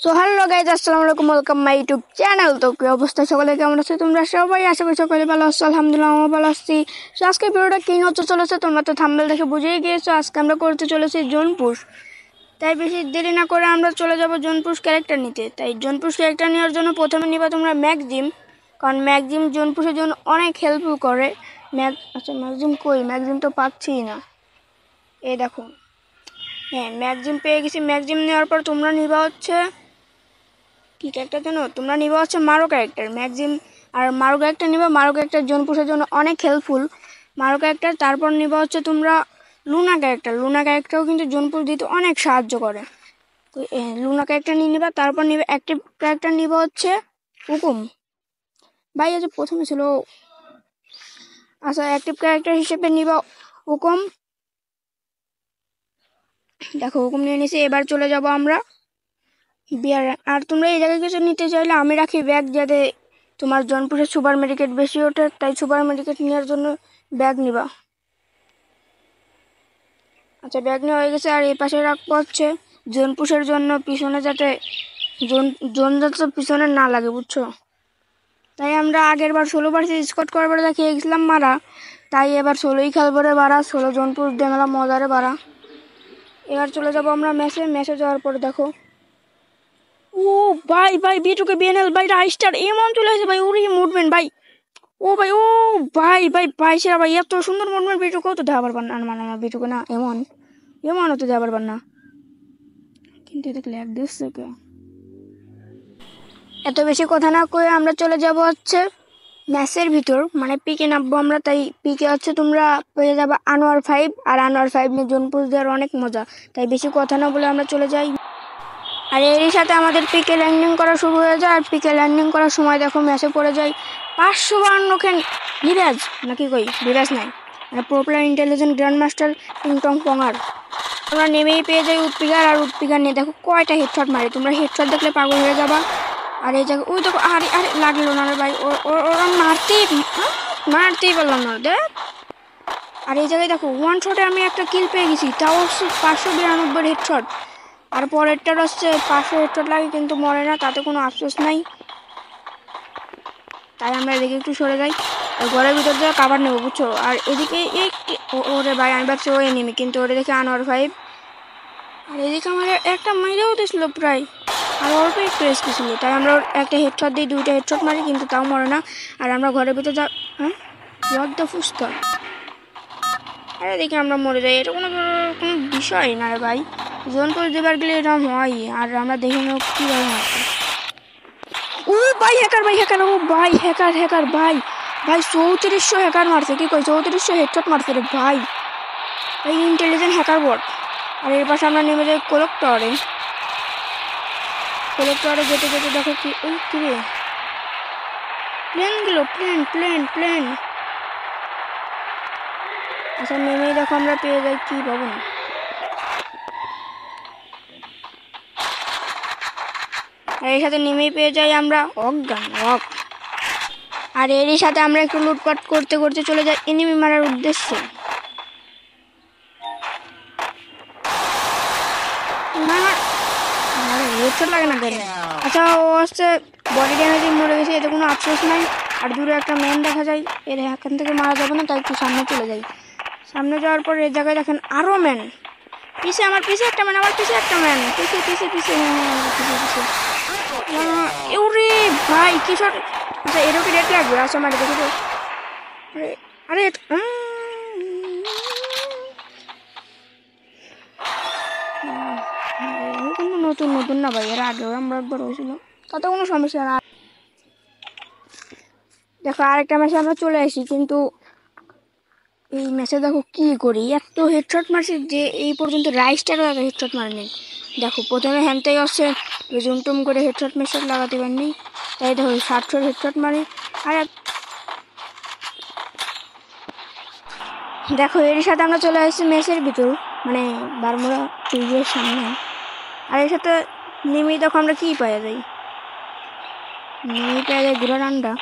So hello guys, আসসালামু আলাইকুম, welcome my YouTube channel. তো কি অবস্থা সকলে, কেমন আছো তোমরা সবাই? আশা করি সকলে ভালো আছো। আলহামদুলিল্লাহ আমি ভালো আছি। সো আজকে ভিডিওটা কি হচ্ছে চলেছে, তোমরা তো থাম্বনেল দেখে বুঝেই গিয়েছো। আজকে আমরা করতে চলেছি জোন পুশ। তাই বেশি দেরি না করে আমরা চলে যাব জোন পুশ ক্যারেক্টার নিতে। তাই জোন পুশ ক্যারেক্টার নেওয়ার জন্য প্রথমে নিবা তোমরা ম্যাগজিম, কারণ ম্যাগজিম জোন পুশের জন্য অনেক হেল্পফুল করে। আচ্ছা ম্যাগজিম কই? ম্যাগজিম তো পাচ্ছিই না। এই দেখো, হ্যাঁ ম্যাগজিম পেয়ে গেছি। ম্যাগজিম নেওয়ার পর তোমরা নিবা হচ্ছে কি ক্যারেক্টার জানো? তোমরা নিবা হচ্ছে মারো ক্যারেক্টার। ম্যাগজিম আর মারো ক্যারেক্টার নিবা। মারো ক্যারেক্টার জোন পুশের জন্য অনেক হেল্পফুল মারো ক্যারেক্টার। তারপর নিবা হচ্ছে তোমরা লুনা ক্যারেক্টার। লুনা ক্যারেক্টারও কিন্তু জোন পুশ দিতে অনেক সাহায্য করে। তো লুনা ক্যারেক্টার নিয়ে নিবা। তারপর নিবে অ্যাক্টিভ ক্যারেক্টার নিবা হচ্ছে হুকুম। ভাই আজ প্রথমে ছিল, আচ্ছা অ্যাক্টিভ ক্যারেক্টার হিসেবে নিবা হুকুম। দেখো হুকুম নিয়ে নিছি। এবার চলে যাব আমরা বিয়ার। আর তোমরা এই জায়গায় কিছু নিতে চাইলে আমি রাখি ব্যাগ, যাতে তোমার জনপুরের সুপার মেডিকেট বেশি ওঠে। তাই সুপার মেডিকেট নেওয়ার জন্য ব্যাগ নিবা। আচ্ছা ব্যাগ নেওয়া হয়ে গেছে। আর এই পাশে রাখবো হচ্ছে জোনপুশের জন্য পিছনে, যাতে জোন যাতে পিছনে না লাগে, বুঝছো? তাই আমরা আগের বার 16 বার স্কট করবার খেয়ে গেছিলাম মারা, তাই এবার 16ই খেলবো রে বাড়া। 16 জোনপুশ দিয়ে মেলা মজারে বাড়া। এবার চলে যাবো আমরা ম্যাচে যাওয়ার পরে দেখো, ও ভাই ভাই বিটুকে বিএনএল ভাই রাইস্টার এমন চলে আসে ভাই। ওরে মুভমেন্ট ভাই, ও ভাই, ও ভাই ভাই ভাই সেরা ভাই, এত সুন্দর মুভমেন্ট বিটুকেও তো দেওয়া পারবেন না। মানে না বিটুকে না, এমনও তো দেওয়া পারবেন না। কিন্তু দেখলে এক দেশ থেকে এত বেশি কথা না কয়ে আমরা চলে যাব হচ্ছে ম্যাচের ভিতর, মানে পিকে নামবো আমরা। তাই পিকে হচ্ছে তোমরা পেয়ে যাবে আনোয়ার 5। আর আনোয়ার 5 নিয়ে জোন পুশ দেওয়ার অনেক মজা। তাই বেশি কথা না বলে আমরা চলে যাই। আর এরই সাথে আমাদের পিকে ল্যান্ডিং করা শুরু হয়ে যায়। আর পিকে ল্যান্ডিং করার সময় দেখো ম্যাচে পড়ে যায় 552 লিরাজ, নাকি কই লিরাজ নাই, মানে পপুলার ইন্টেলিজেন্ট গ্র্যান্ড মাস্টার টিংটং পঙার। আমরা নেমেই পেয়ে যাই উৎপিকার। আর উৎপিকার নিয়ে দেখো কয়টা হেডশট মারে, তোমরা হেডশট দেখলে পাগল হয়ে যাবা। আর এই জায়গায় ওই দেখো, আরে আরে লাগলো না রে ভাই, ওরা মারতেই পারলাম না দেখ। আর এই জায়গায় দেখো ওয়ান শটে আমি একটা কিল পেয়ে গেছি, তাও 592 হেডশট। আর পরেরটার হচ্ছে 500 হেডশট লাগে, কিন্তু মরে না, তাতে কোনো আফসোস নাই। তাই আমরা এদিকে একটু সরে যাই আর ঘরের ভিতর দিয়ে কাভার নেবো, বুঝছো? আর এদিকে ওরে ভাই আমি ভাবছি ও এনিমি, কিন্তু ওরে দেখে আনোয়ার 5। আর এদিকে আমার একটা মেরেও দিয়েছিল প্রায়, আর অল্প একটু এসকে ছিল। তাই আমরা একটা হেডশট দিই, 2টা হেডশট মারি, কিন্তু তাও মরে না। আর আমরা ঘরের ভিতর হ্যাঁ হোয়াট দ্য ফুস্কা। আর এদিকে আমরা মরে যাই। এটা কোনো বিষয় না রে ভাই, জোন পুশ দেবার গেলে এরকম হয়। আর আমরা দেখে নেব কীভাবে মারতে। ও ভাই হ্যাকার, ভাই হ্যাকার, ও ভাই হ্যাকার ভাই 3400 হ্যাকার মারছে। কি কই 3400 হেডশট মারছে রে ভাই, এই ইন্টেলিজেন্ট হ্যাকার বট। আর এর পাশে আমরা নেমে যাই কোলেক্টরে যেতে যেতে দেখো কি, ওই কি রে প্লেন গেল, প্লেন। আচ্ছা নেমেই দেখো আমরা পেয়ে যাই কি ভবন। আর এর সাথে নেমেই পেয়ে যাই আমরা অজ্ঞান। আর এরই সাথে আমরা একটু লুটপাট করতে করতে চলে যাই এনিমি মারার উদ্দেশ্যে। হেডশট লাগে না কেন? আচ্ছা ও হচ্ছে বডি ড্যামেজে মরে গেছে, এতে কোনো আফসোস নাই। আর দূরে একটা ম্যান দেখা যায়, এর এখান থেকে মারা যাবে না, তাই একটু সামনে চলে যাই। সামনে যাওয়ার পর এই জায়গায় দেখেন আরও ম্যান। আমার পিছে একটা ম্যান পিছে ওরে ভাই কি শট। আচ্ছা এরও কি রেট লাগবে? আচ্ছা মারি দেখি তো। আরে নতুন না ভাই, এর আগেও আমরা একবার হয়েছিল, তাতে কোনো সমস্যা না। দেখো আরেকটা ম্যাচে আমরা চলে আসি, কিন্তু এই ম্যাচে দেখো কি করি, এত হেডশট মারছি যে এই পর্যন্ত রাইসটারও এত হেডশট মারেনি। দেখো প্রথমে হ্যান্ডটাই আসছে, জুমটুম করে হেডশট লাগাতে পারিনি, তাই দেখো 700 হেডশট মারি। আর দেখো এর সাথে আমরা চলে আসছি ম্যাচের ভিতর, মানে বারমুড়া টিভির সামনে। আর এর সাথে নেমেই দেখো আমরা কি পাওয়া যাই, নেমেই পাওয়া যায় ঘোড়া ডান্ডা।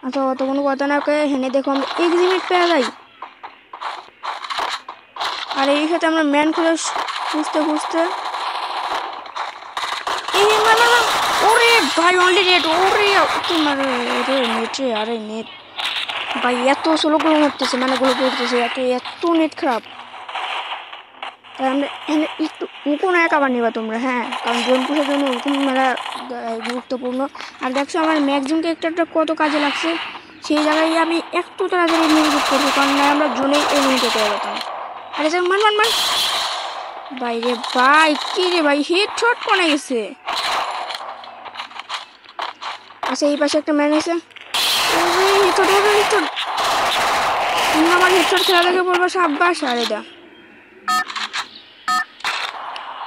আচ্ছা অত কোনো কথা না কে হেনে দেখো আমরা এক্সিমিট পেয়ে যাই। আর এই সাথে আমরা ম্যান খুঁজতে ওরে ভাই অনলি নেট, ওরে তোমার নেট রে, আরে নেট ভাই এত স্লো গুলো মারতেছে, মানে গুলো পড়তেছে, এত এত নেট খারাপ। তাই আমরা একটু কোনো এক আবার নিবা তোমরা, হ্যাঁ, কারণ জোন পুষের জন্য ওরকম মেলা গুরুত্বপূর্ণ। আর দেখছো আমার ম্যাক্সিমামকে একটা কত কাজে লাগছে, সেই জায়গায় আমি একটু তাড়াতাড়ি নিয়োগ করবো, কারণ না আমরা জোনেই এলিমিনেট হতে পারতাম। আরে স্যার মান মান মান ভাই রে ভাই, কি রে ভাই, হেড শট কোনে গেছে? আচ্ছা এই পাশে একটা ম্যান আছে, আমার হেডশট খেলা দেখে বলবো সাব্বাস। আরে দা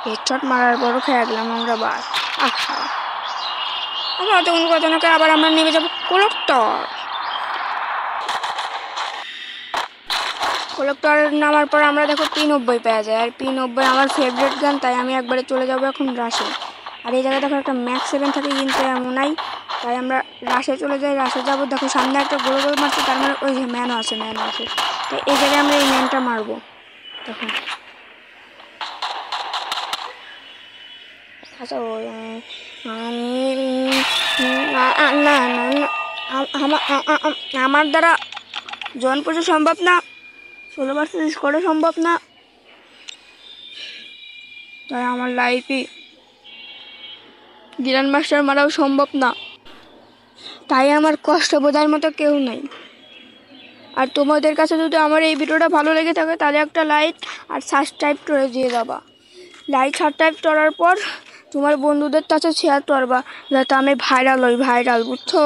হেডশট মারার পরও খেয়ে গেলাম আমরা, বার আচ্ছা আবার অতক্ষণ কথা না করে আবার আমরা নেমে যাবো কোলেক্টর নামার পর আমরা দেখো P90 পাওয়া যায়, আর P90 আমার ফেভারিট গান, তাই আমি একবারে চলে যাবো এখন রাশে। আর এই জায়গায় দেখো একটা ম্যাক্স 7 থাকে কিন্তু এমনই, তাই আমরা রাশে চলে যাই। রাশে যাবো, দেখো সামনে একটা গোল গোল মারছে, তার মানে ওই যে ম্যানও আছে, তাই এই জায়গায় আমরা এই ম্যানটা মারবো। দেখো আচ্ছা ওই না আমার দ্বারা জন পুজো সম্ভব না, 16% স্কোরও সম্ভব না, তাই আমার লাইফে গ্র্যান্ড মাস্টার মারাও সম্ভব না, তাই আমার কষ্ট বোঝার মতো কেউ নাই। আর তোমাদের কাছে যদি আমার এই ভিডিওটা ভালো লেগে থাকে তাহলে একটা লাইক আর সাবস্ক্রাইব করে দিয়ে যাবা। লাইক সাবস্ক্রাইব করার পর তোমার বন্ধুদের কাছে শেয়ার করবা, যাতে আমি ভাইরাল হই, বুঝছো?